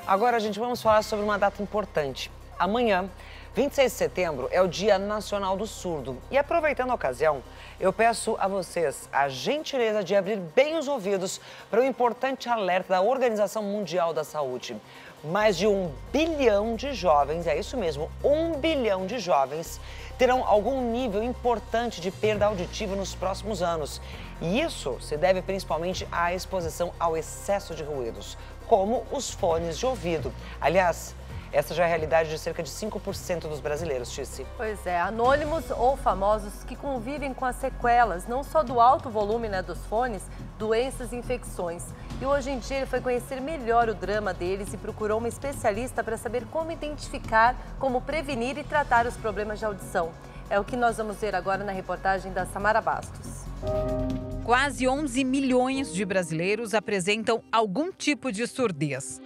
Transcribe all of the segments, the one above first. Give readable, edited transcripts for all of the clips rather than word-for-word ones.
Agora, gente, vamos falar sobre uma data importante. Amanhã, 26 de setembro, é o Dia Nacional do Surdo. E aproveitando a ocasião, eu peço a vocês a gentileza de abrir bem os ouvidos para o importante alerta da Organização Mundial da Saúde. Mais de 1 bilhão de jovens, é isso mesmo, 1 bilhão de jovens, terão algum nível importante de perda auditiva nos próximos anos. E isso se deve principalmente à exposição ao excesso de ruídos, como os fones de ouvido. Aliás, essa já é a realidade de cerca de 5% dos brasileiros, Tice. Pois é, anônimos ou famosos que convivem com as sequelas, não só do alto volume dos fones, doenças e infecções. E hoje em dia ele foi conhecer melhor o drama deles e procurou uma especialista para saber como identificar, como prevenir e tratar os problemas de audição. É o que nós vamos ver agora na reportagem da Samara Bastos. Quase 11 milhões de brasileiros apresentam algum tipo de surdez.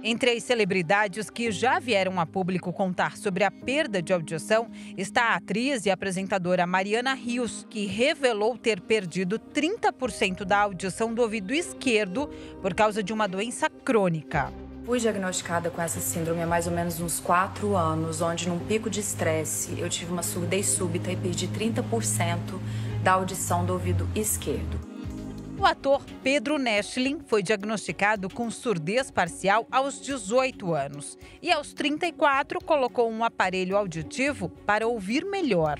Entre as celebridades que já vieram a público contar sobre a perda de audição está a atriz e apresentadora Mariana Rios, que revelou ter perdido 30% da audição do ouvido esquerdo por causa de uma doença crônica. Fui diagnosticada com essa síndrome há mais ou menos uns 4 anos, onde num pico de estresse eu tive uma surdez súbita e perdi 30% da audição do ouvido esquerdo. O ator Pedro Neschlin foi diagnosticado com surdez parcial aos 18 anos e aos 34 colocou um aparelho auditivo para ouvir melhor.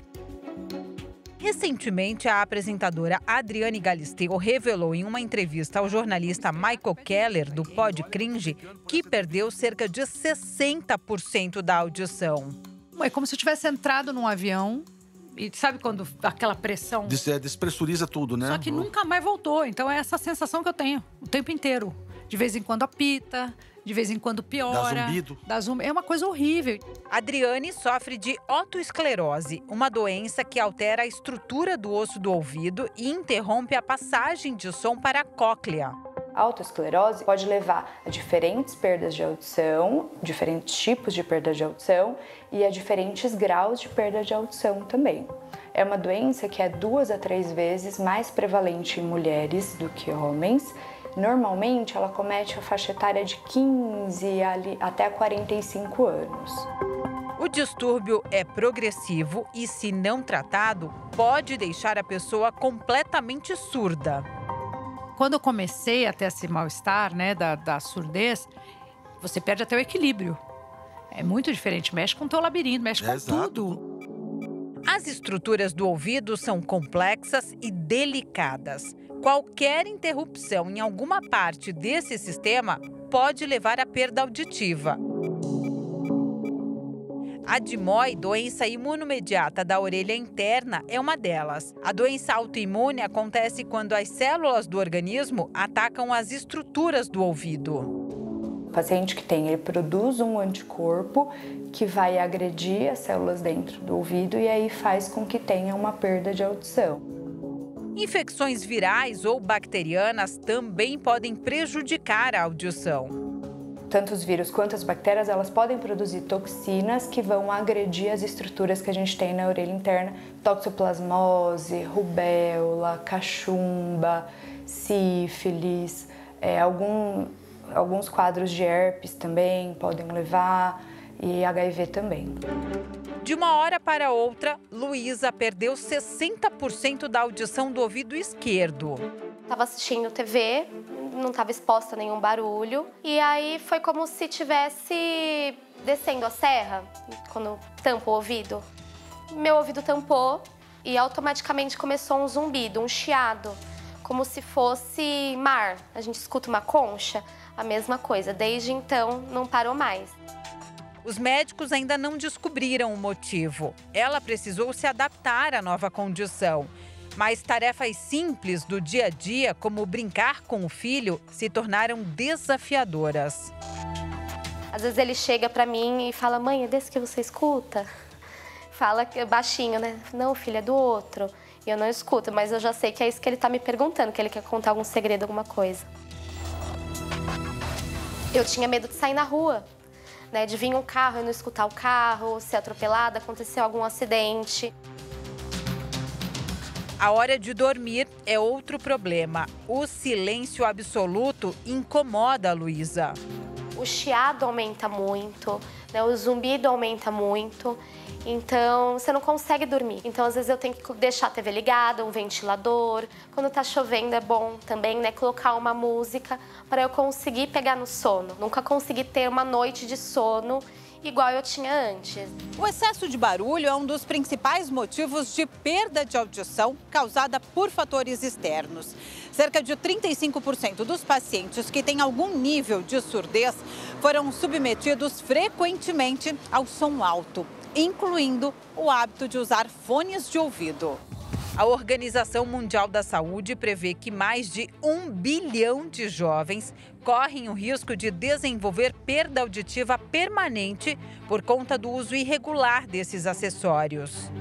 Recentemente, a apresentadora Adriane Galisteu revelou em uma entrevista ao jornalista Michael Keller, do Pod Cringe, que perdeu cerca de 60% da audição. É como se eu tivesse entrado num avião. E sabe quando aquela pressão... Despressuriza tudo, né? Só que nunca mais voltou. Então é essa sensação que eu tenho o tempo inteiro. De vez em quando apita, de vez em quando piora. Dá zumbido. É uma coisa horrível. Adriane sofre de otoesclerose, uma doença que altera a estrutura do osso do ouvido e interrompe a passagem de som para a cóclea. A autoesclerose pode levar a diferentes perdas de audição, diferentes tipos de perda de audição e a diferentes graus de perda de audição também. É uma doença que é 2 a 3 vezes mais prevalente em mulheres do que homens. Normalmente, ela comete a faixa etária de 15 até 45 anos. O distúrbio é progressivo e, se não tratado, pode deixar a pessoa completamente surda. Quando eu comecei a ter esse mal-estar, né, da surdez, você perde até o equilíbrio. É muito diferente, mexe com o teu labirinto, mexe com tudo. As estruturas do ouvido são complexas e delicadas. Qualquer interrupção em alguma parte desse sistema pode levar à perda auditiva. A DIMOI, doença imunomediata da orelha interna, é uma delas. A doença autoimune acontece quando as células do organismo atacam as estruturas do ouvido. O paciente que tem, ele produz um anticorpo que vai agredir as células dentro do ouvido e aí faz com que tenha uma perda de audição. Infecções virais ou bacterianas também podem prejudicar a audição. Tanto os vírus quanto as bactérias, elas podem produzir toxinas que vão agredir as estruturas que a gente tem na orelha interna. Toxoplasmose, rubéola, cachumba, sífilis, alguns quadros de herpes também podem levar e HIV também. De uma hora para outra, Luísa perdeu 60% da audição do ouvido esquerdo. Estava assistindo TV, não estava exposta a nenhum barulho. E aí foi como se estivesse descendo a serra, quando tampa o ouvido. Meu ouvido tampou e automaticamente começou um zumbido, um chiado. Como se fosse mar. A gente escuta uma concha, a mesma coisa. Desde então, não parou mais. Os médicos ainda não descobriram o motivo. Ela precisou se adaptar à nova condição. Mas tarefas simples do dia a dia, como brincar com o filho, se tornaram desafiadoras. Às vezes ele chega pra mim e fala: mãe, é desse que você escuta? Fala baixinho, né? Não, filho, é do outro. E eu não escuto, mas eu já sei que é isso que ele tá me perguntando, que ele quer contar algum segredo, alguma coisa. Eu tinha medo de sair na rua, né? De vir um carro, eu não escutar o carro, ser atropelada, acontecer algum acidente. A hora de dormir é outro problema. O silêncio absoluto incomoda a Luísa. o chiado aumenta muito, né? O zumbido aumenta muito. Então, você não consegue dormir. Então, às vezes eu tenho que deixar a TV ligada, um ventilador. Quando tá chovendo é bom também, né, colocar uma música para eu conseguir pegar no sono. Nunca consegui ter uma noite de sono igual eu tinha antes. O excesso de barulho é um dos principais motivos de perda de audição causada por fatores externos. Cerca de 35% dos pacientes que têm algum nível de surdez foram submetidos frequentemente ao som alto, incluindo o hábito de usar fones de ouvido. A Organização Mundial da Saúde prevê que mais de 1 bilhão de jovens correm o risco de desenvolver perda auditiva permanente por conta do uso irregular desses acessórios.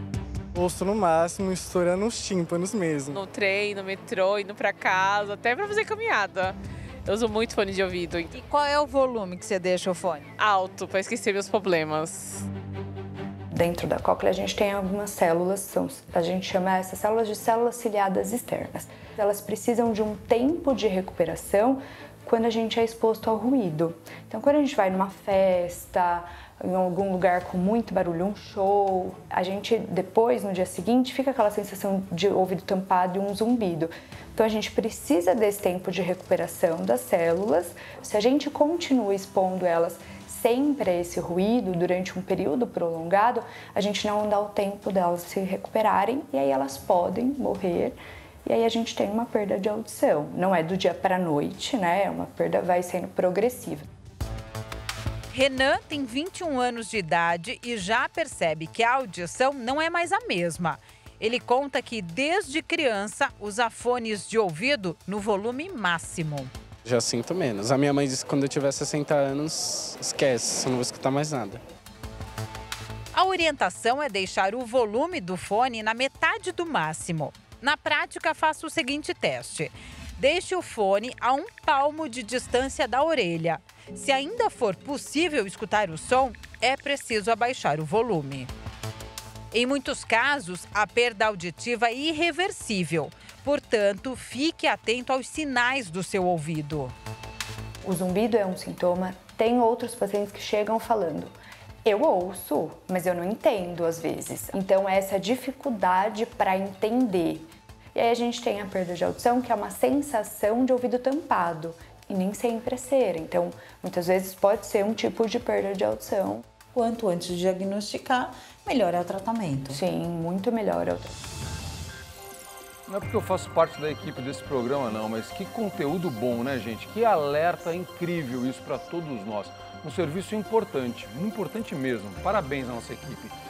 Ouço no máximo, estourando os tímpanos mesmo. No trem, no metrô, indo para casa, até para fazer caminhada. Eu uso muito fone de ouvido. E qual é o volume que você deixa o fone? Alto, para esquecer meus problemas. Dentro da cóclea a gente tem algumas células, a gente chama essas células de células ciliadas externas. Elas precisam de um tempo de recuperação quando a gente é exposto ao ruído. Então, quando a gente vai numa festa, em algum lugar com muito barulho, um show, a gente depois, no dia seguinte, fica aquela sensação de ouvido tampado e um zumbido. Então, a gente precisa desse tempo de recuperação das células. Se a gente continua expondo elas sempre a esse ruído durante um período prolongado, a gente não dá o tempo delas se recuperarem e aí elas podem morrer. E aí a gente tem uma perda de audição. Não é do dia para a noite, né? É uma perda vai sendo progressiva. Renan tem 21 anos de idade e já percebe que a audição não é mais a mesma. Ele conta que desde criança usa fones de ouvido no volume máximo. Já sinto menos. A minha mãe disse que quando eu tiver 60 anos, esquece, eu não vou escutar mais nada. A orientação é deixar o volume do fone na metade do máximo. Na prática, faça o seguinte teste. Deixe o fone a 1 palmo de distância da orelha. Se ainda for possível escutar o som, é preciso abaixar o volume. Em muitos casos, a perda auditiva é irreversível. Portanto, fique atento aos sinais do seu ouvido. O zumbido é um sintoma. Tem outros pacientes que chegam falando: eu ouço, mas eu não entendo às vezes. Então, essa dificuldade para entender. E aí a gente tem a perda de audição, que é uma sensação de ouvido tampado. E nem sempre é ser. Então, muitas vezes pode ser um tipo de perda de audição. Quanto antes de diagnosticar, melhor é o tratamento. Sim, muito melhor é o tratamento. Não é porque eu faço parte da equipe desse programa, não, mas que conteúdo bom, né, gente? Que alerta incrível isso para todos nós. Um serviço importante, muito importante mesmo. Parabéns à nossa equipe.